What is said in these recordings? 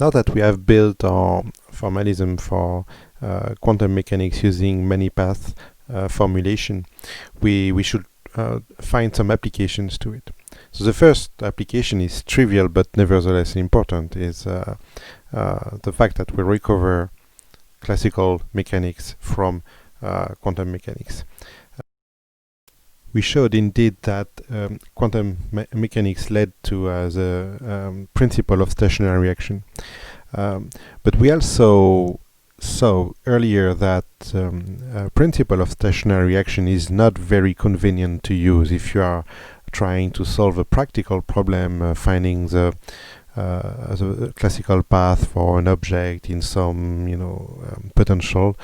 Now that we have built our formalism for quantum mechanics using many path formulation, we should find some applications to it. So the first application is trivial but nevertheless important, is the fact that we recover classical mechanics from quantum mechanics. We showed indeed that quantum mechanics led to the principle of stationary reaction. But we also saw earlier that principle of stationary reaction is not very convenient to use if you are trying to solve a practical problem, finding the classical path for an object in some potential.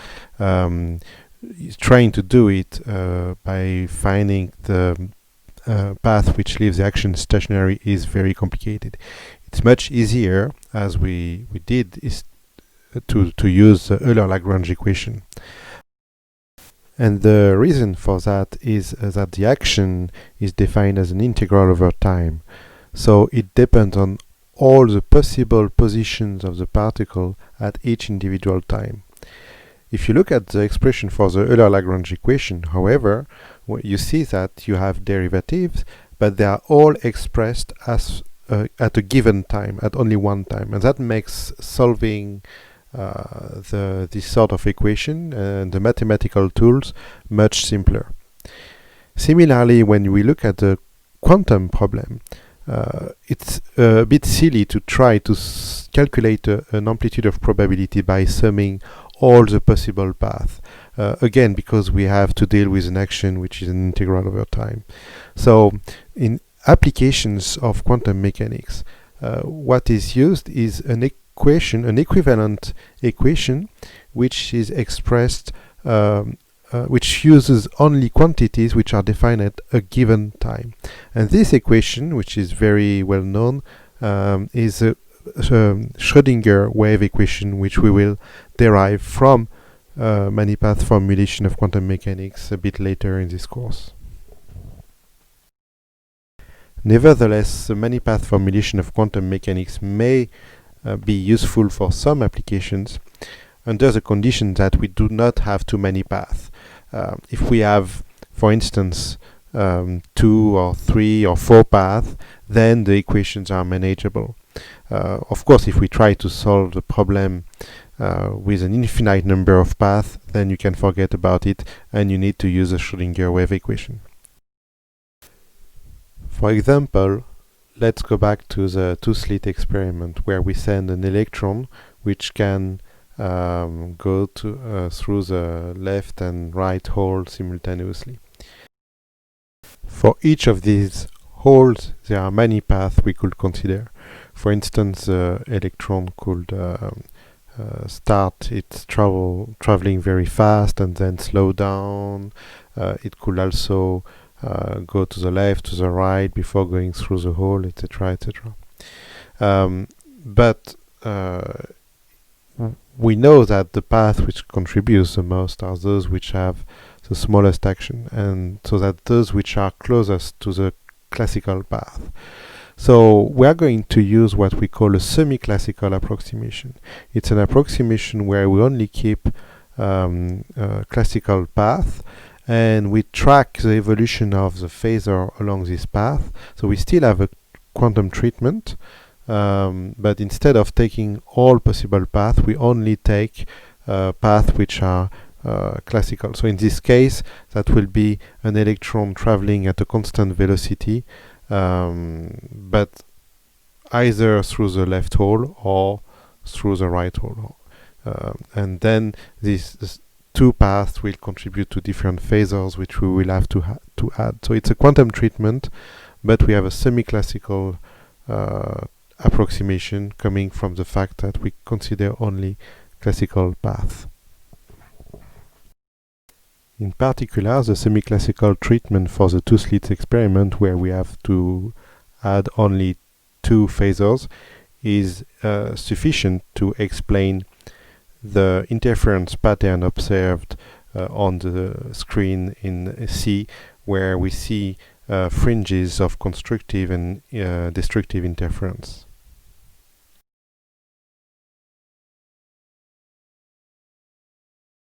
Trying to do it by finding the path which leaves the action stationary is very complicated. It's much easier, as we did, is to use the Euler-Lagrange equation. And the reason for that is that the action is defined as an integral over time. So it depends on all the possible positions of the particle at each individual time. If you look at the expression for the Euler-Lagrange equation, however, you see that you have derivatives, but they are all expressed as at a given time, at only one time, and that makes solving this sort of equation and the mathematical tools much simpler. Similarly, when we look at the quantum problem, it's a bit silly to try to calculate an amplitude of probability by summing all the possible paths. Again, because we have to deal with an action which is an integral over time. So in applications of quantum mechanics, what is used is an equation, an equivalent equation, which is expressed, which uses only quantities which are defined at a given time. And this equation, which is very well known, is a Schrödinger wave equation, which we will derive from many path formulation of quantum mechanics a bit later in this course. Nevertheless, the many path formulation of quantum mechanics may be useful for some applications under the condition that we do not have too many paths. If we have, for instance, 2 or 3 or 4 paths, then the equations are manageable. Of course, if we try to solve the problem with an infinite number of paths, then you can forget about it and you need to use a Schrödinger wave equation. For example, let's go back to the two-slit experiment where we send an electron which can go through the left and right hole simultaneously. For each of these holes, there are many paths we could consider. For instance, the electron could start its traveling very fast and then slow down. It could also go to the left, to the right before going through the hole, etc., etc. But we know that the path which contributes the most are those which have the smallest action, and so that those which are closest to the classical path. So we are going to use what we call a semi-classical approximation. It's an approximation where we only keep classical path, and we track the evolution of the phasor along this path. So we still have a quantum treatment, but instead of taking all possible paths, we only take paths which are classical. So in this case, that will be an electron traveling at a constant velocity, but either through the left hole or through the right hole. And then these two paths will contribute to different phasors which we will have to add. So it's a quantum treatment, but we have a semi-classical approximation coming from the fact that we consider only classical paths. In particular, the semi-classical treatment for the two-slits experiment, where we have to add only 2 phasors, is sufficient to explain the interference pattern observed on the screen in C, where we see fringes of constructive and destructive interference.